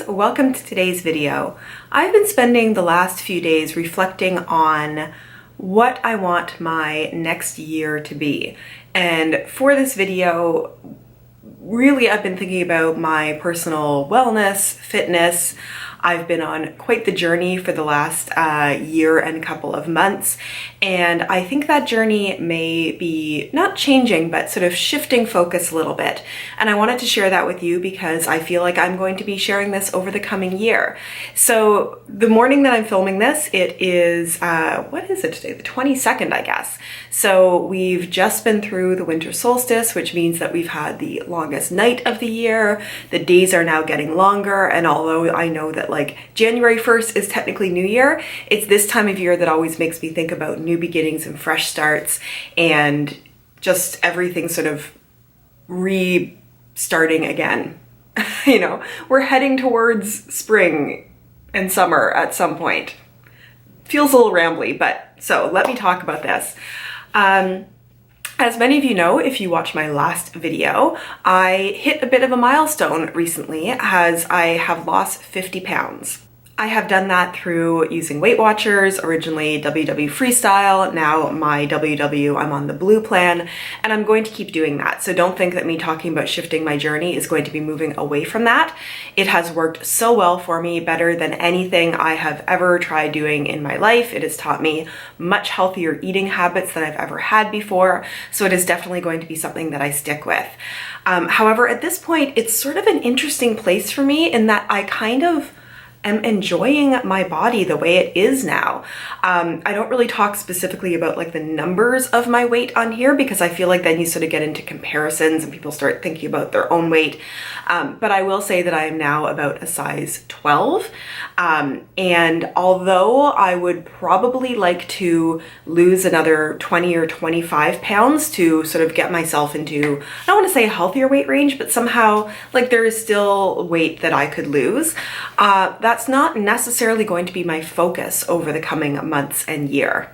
welcome to today's video. I've been spending the last few days reflecting on what I want my next year to be. And for this video, really I've been thinking about my personal wellness, fitness. I've been on quite the journey for the last year and couple of months, and I think that journey may be not changing, but sort of shifting focus a little bit. And I wanted to share that with you because I feel like I'm going to be sharing this over the coming year. So the morning that I'm filming this, it is, what is it today? The 22nd, I guess. So we've just been through the winter solstice, which means that we've had the longest night of the year. The days are now getting longer, and although I know that like January 1st is technically New Year, it's this time of year that always makes me think about new beginnings and fresh starts and just everything sort of restarting again. You know, we're heading towards spring and summer at some point. Feels a little rambly, but so let me talk about this. As many of you know, if you watched my last video, I hit a bit of a milestone recently as I have lost 50 pounds. I have done that through using Weight Watchers, originally WW Freestyle, now my WW, I'm on the blue plan, and I'm going to keep doing that. So don't think that me talking about shifting my journey is going to be moving away from that. It has worked so well for me, better than anything I have ever tried doing in my life. It has taught me much healthier eating habits than I've ever had before. So it is definitely going to be something that I stick with. However, at this point, it's sort of an interesting place for me in that I kind of am enjoying my body the way it is now. I don't really talk specifically about like the numbers of my weight on here because I feel like then you sort of get into comparisons and people start thinking about their own weight. But I will say that I am now about a size 12. And although I would probably like to lose another 20 or 25 pounds to sort of get myself into, I don't want to say a healthier weight range, but somehow like there is still weight that I could lose. That's not necessarily going to be my focus over the coming months and year.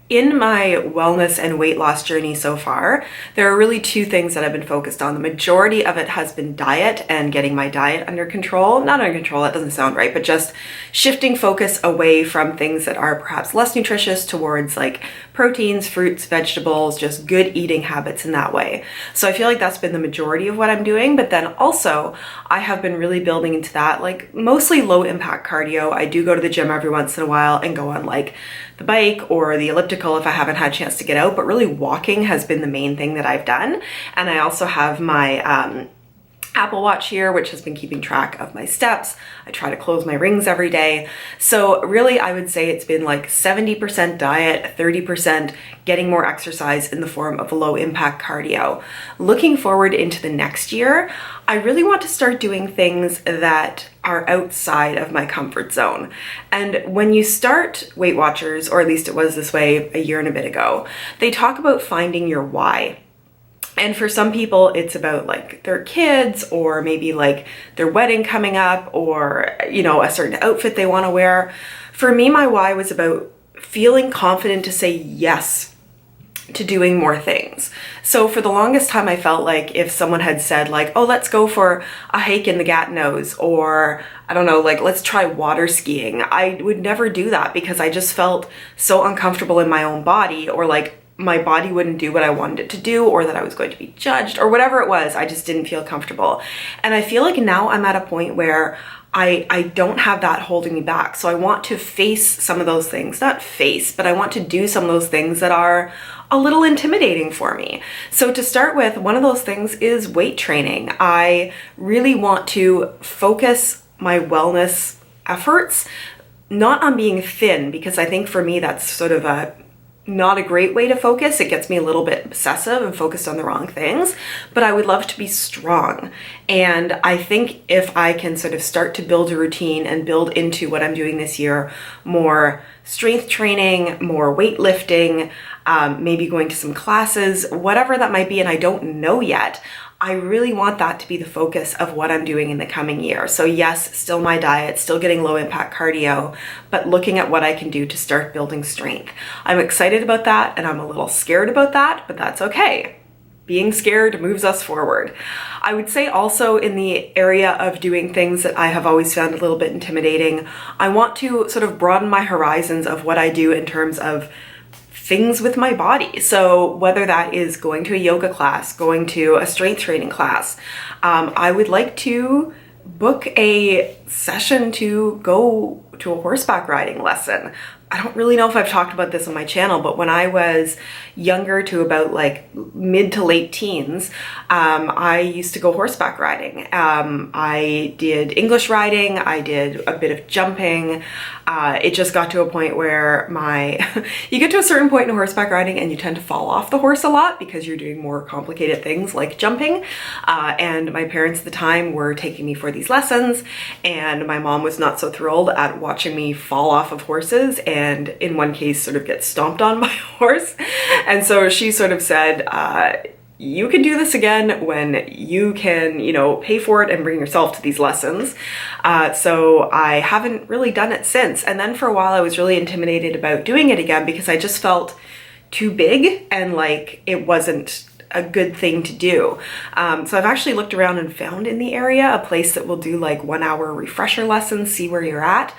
In my wellness and weight loss journey so far, there are really two things that I've been focused on. The majority of it has been diet and getting my diet under control. Not under control, that doesn't sound right, but just shifting focus away from things that are perhaps less nutritious towards like proteins, fruits, vegetables, just good eating habits in that way. So I feel like that's been the majority of what I'm doing, but then also I have been really building into that, like mostly low impact cardio. I do go to the gym every once in a while and go on like the bike or the elliptical if I haven't had a chance to get out, but really walking has been the main thing that I've done. And I also have my Apple Watch here, which has been keeping track of my steps. I try to close my rings every day. So really, I would say it's been like 70% diet, 30% getting more exercise in the form of low impact cardio. Looking forward into the next year, I really want to start doing things that are outside of my comfort zone. And when you start Weight Watchers, or at least it was this way a year and a bit ago, they talk about finding your why. And for some people, it's about like their kids or maybe like their wedding coming up or, you know, a certain outfit they want to wear. For me, my why was about feeling confident to say yes to doing more things. So for the longest time, I felt like if someone had said like, oh, let's go for a hike in the Gatineaus, or I don't know, like let's try water skiing, I would never do that because I just felt so uncomfortable in my own body, or like my body wouldn't do what I wanted it to do, or that I was going to be judged, or whatever it was. I just didn't feel comfortable. And I feel like now I'm at a point where I don't have that holding me back. So I want to face some of those things, not face, but I want to do some of those things that are a little intimidating for me. So to start with, one of those things is weight training. I really want to focus my wellness efforts, not on being thin, because I think for me, that's sort of not a great way to focus. It gets me a little bit obsessive and focused on the wrong things, but I would love to be strong. And I think if I can sort of start to build a routine and build into what I'm doing this year, more strength training, more weightlifting, maybe going to some classes, whatever that might be, and I don't know yet, I really want that to be the focus of what I'm doing in the coming year. So yes, still my diet, still getting low impact cardio, but looking at what I can do to start building strength. I'm excited about that and I'm a little scared about that, but that's okay. being scared moves us forward. I would say also in the area of doing things that I have always found a little bit intimidating, I want to sort of broaden my horizons of what I do in terms of things with my body. So whether that is going to a yoga class, going to a strength training class, I would like to book a session to go to a horseback riding lesson. I don't really know if I've talked about this on my channel, but when I was younger to about like mid to late teens, I used to go horseback riding. I did English riding, I did a bit of jumping. It just got to a point where you get to a certain point in horseback riding and you tend to fall off the horse a lot because you're doing more complicated things like jumping. And my parents at the time were taking me for these lessons, and my mom was not so thrilled at watching me fall off of horses and in one case sort of get stomped on by a horse. And so she sort of said, you can do this again when you can, pay for it and bring yourself to these lessons. So I haven't really done it since. And then for a while I was really intimidated about doing it again because I just felt too big and like it wasn't a good thing to do. So I've actually looked around and found in the area a place that will do like 1 hour refresher lessons, see where you're at.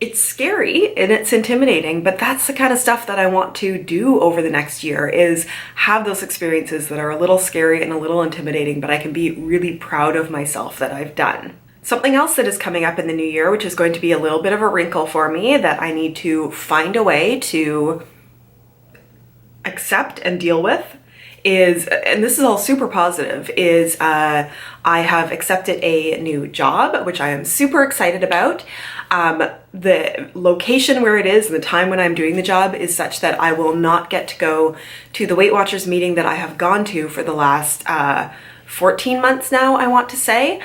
It's scary and it's intimidating, but that's the kind of stuff that I want to do over the next year, is have those experiences that are a little scary and a little intimidating, but I can be really proud of myself that I've done. Something else that is coming up in the new year, which is going to be a little bit of a wrinkle for me that I need to find a way to accept and deal with, is, and this is all super positive, is I have accepted a new job, which I am super excited about. The location where it is and the time when I'm doing the job is such that I will not get to go to the Weight Watchers meeting that I have gone to for the last 14 months now, I want to say,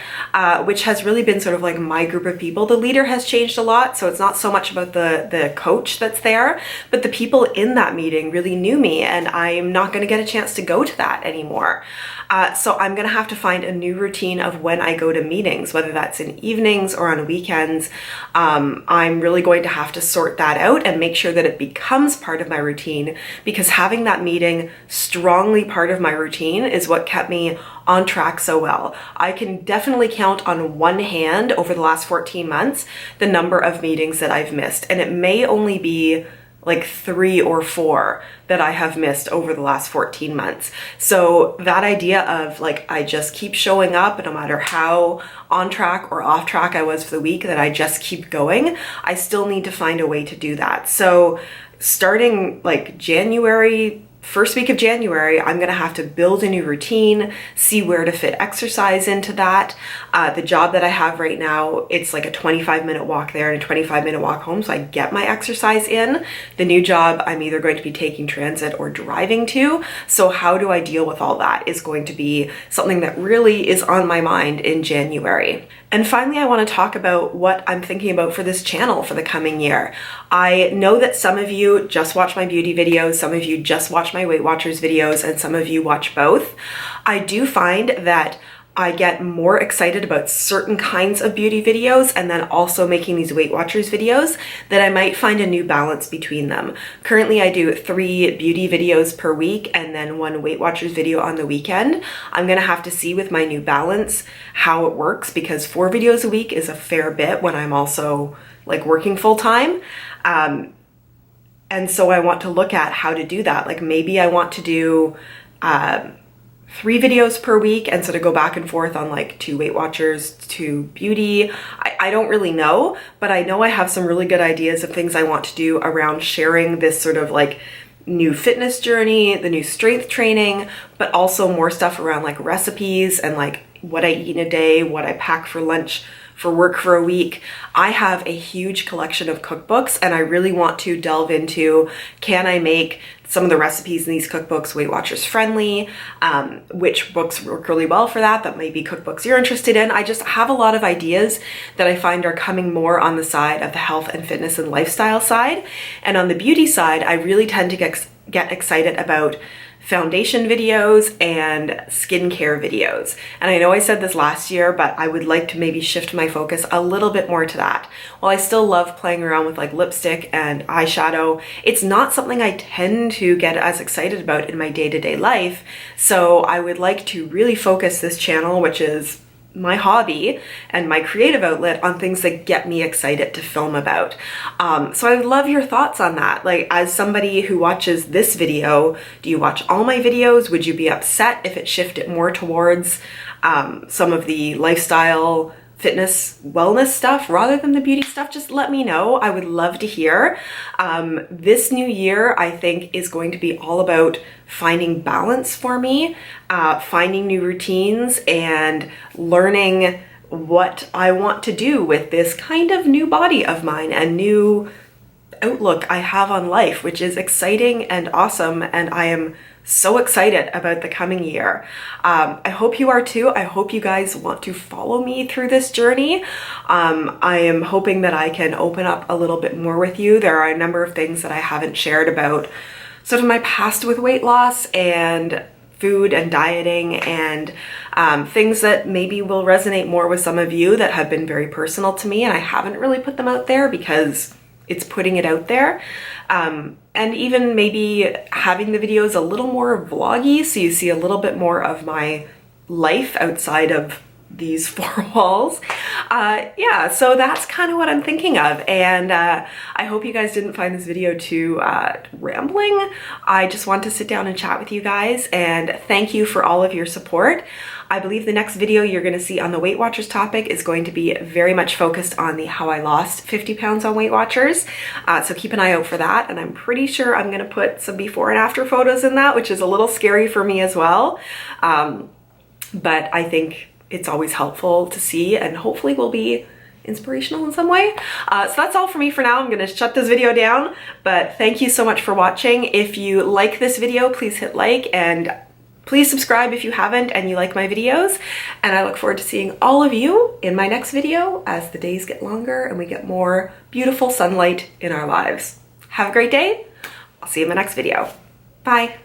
which has really been sort of like my group of people. The leader has changed a lot, so it's not so much about the coach that's there, but the people in that meeting really knew me, and I'm not going to get a chance to go to that anymore. So I'm going to have to find a new routine of when I go to meetings, whether that's in evenings or on weekends. I'm really going to have to sort that out and make sure that it becomes part of my routine, because having that meeting strongly part of my routine is what kept me on track so well. I can definitely count on one hand over the last 14 months the number of meetings that I've missed, and it may only be like 3 or 4 that I have missed over the last 14 months. So that idea of like, I just keep showing up, no matter how on track or off track I was for the week, that I just keep going, I still need to find a way to do that. So starting like first week of January, I'm gonna have to build a new routine, see where to fit exercise into that. The job that I have right now, it's like a 25-minute walk there and a 25-minute walk home, so I get my exercise in. The new job, I'm either going to be taking transit or driving to. So how do I deal with all that is going to be something that really is on my mind in January. And finally, I want to talk about what I'm thinking about for this channel for the coming year. I know that some of you just watch my beauty videos, some of you just watch my Weight Watchers videos, and some of you watch both. I do find that I get more excited about certain kinds of beauty videos and then also making these Weight Watchers videos, that I might find a new balance between them. Currently, I do 3 beauty videos per week and then 1 Weight Watchers video on the weekend. I'm gonna have to see with my new balance how it works, because 4 videos a week is a fair bit when I'm also like working full time. And so I want to look at how to do that. Like maybe I want to do 3 videos per week and sort of go back and forth on like 2 Weight Watchers, 2 beauty. I don't really know, but I know I have some really good ideas of things I want to do around sharing this sort of like new fitness journey, the new strength training, but also more stuff around like recipes and like what I eat in a day, what I pack for lunch for work for a week. I have a huge collection of cookbooks, and I really want to delve into, can I make some of the recipes in these cookbooks Weight Watchers friendly? Which books work really well for that? That may be cookbooks you're interested in. I just have a lot of ideas that I find are coming more on the side of the health and fitness and lifestyle side. And on the beauty side, I really tend to get excited about foundation videos and skincare videos. And I know I said this last year, but I would like to maybe shift my focus a little bit more to that. While I still love playing around with like lipstick and eyeshadow, it's not something I tend to get as excited about in my day-to-day life. So I would like to really focus this channel, which is my hobby and my creative outlet, on things that get me excited to film about. So I would love your thoughts on that. Like, as somebody who watches this video, do you watch all my videos? Would you be upset if it shifted more towards some of the lifestyle, fitness, wellness stuff rather than the beauty stuff? Just let me know. I would love to hear. This new year, I think, is going to be all about finding balance for me, finding new routines, and learning what I want to do with this kind of new body of mine and new outlook I have on life, which is exciting and awesome. And I am so excited about the coming year. I hope you are too. I hope you guys want to follow me through this journey. I am hoping that I can open up a little bit more with you. There are a number of things that I haven't shared about sort of my past with weight loss and food and dieting, and things that maybe will resonate more with some of you that have been very personal to me, and I haven't really put them out there because it's putting it out there. And even maybe having the videos a little more vloggy, so you see a little bit more of my life outside of these four walls. Yeah, so that's kind of what I'm thinking of. And I hope you guys didn't find this video too rambling. I just want to sit down and chat with you guys, and thank you for all of your support. I believe the next video you're going to see on the Weight Watchers topic is going to be very much focused on the how I lost 50 pounds on Weight Watchers. So keep an eye out for that. And I'm pretty sure I'm going to put some before and after photos in that, which is a little scary for me as well. But I think it's always helpful to see, and hopefully will be inspirational in some way. So that's all for me for now. I'm going to shut this video down, but thank you so much for watching. If you like this video, please hit like, and please subscribe if you haven't and you like my videos. And I look forward to seeing all of you in my next video as the days get longer and we get more beautiful sunlight in our lives. Have a great day. I'll see you in the next video. Bye.